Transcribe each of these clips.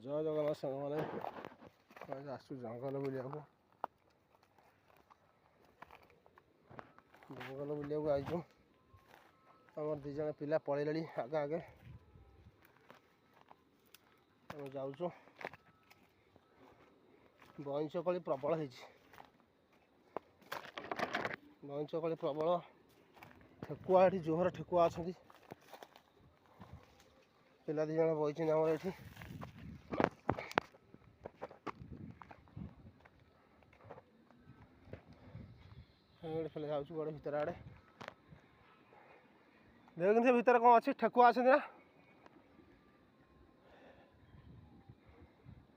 जय जगन्नाथ सांग मैंने आसु जंगल बुलिया जंगल बुलिया आईचु आम दीज पिला पलैले आगे आगे आम जाऊँ बईंचकली प्रबल बईंचकली प्रबल ठेकुआ ये जोहर ठेकुआ अच्छा पिला दीज बही आम ये फेले जाऊँ गोटे भितर आड़े देख कि भितर कौन अच्छी ठेकुआ अच्छा ना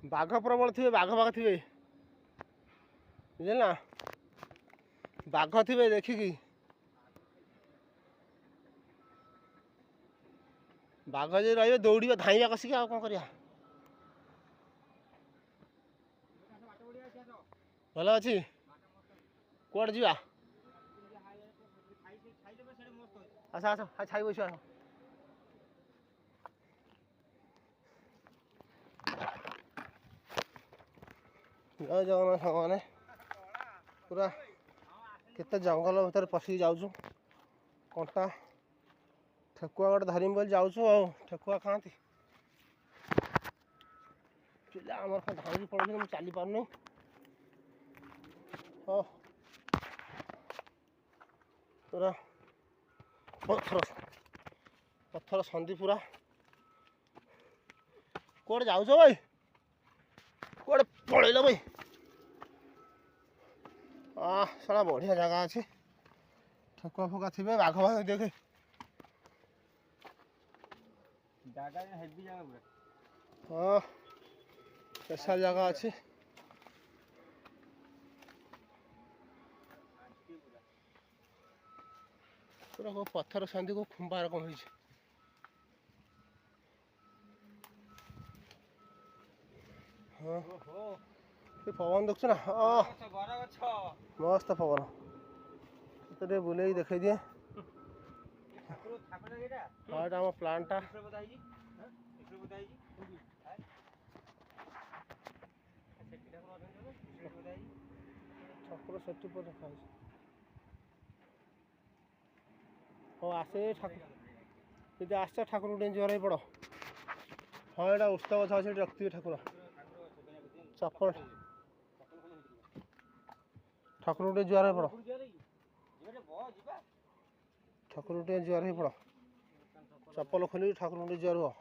बाघ प्रबल थे बाघ थे बुझे ना बाघ थे देखिकी बाघ जो रे दौड़ धाइबा कसिक आ कौन कर भल अच्छी कौड़ जा अच्छा अच्छा छाई बस जय जगन्नाथ मैंने पूरा केते जंगल भीतर पशिक जाऊँ कंटा ठेकुआ गोटे धरमी बोली जाऊँ ठेकुआ खाती पिला आम धाई पड़े मुझे चली पारनी पूरा पत्थर पत्थर संधि पूरा कौड़े जाऊ भाई कौड़े पलैल भाई सारा बढ़िया जगह अच्छे ठेकुआ फुका थे बाघ भाग देखे हाँ स्पेशल जगह अच्छी पूरा को पत्थर संधि को खुंबा रकम हो हाँ पवन देख ना मस्त पवन तो बुले देखे दिए हाँ ये आम प्लांटा ठाकुर सेठी पर रखा हाँ आसे ठाकुर जी आस ठाकुर उठे जुआर पड़ हाँ यहाँ उत्सव अच्छा अच्छे रखिए ठाकुर चप्पल ठाकुर उठे जुआर पड़ ठाकुर उठे जुआर पड़ चप्पल खोल ठाकुर उठे जुआर हो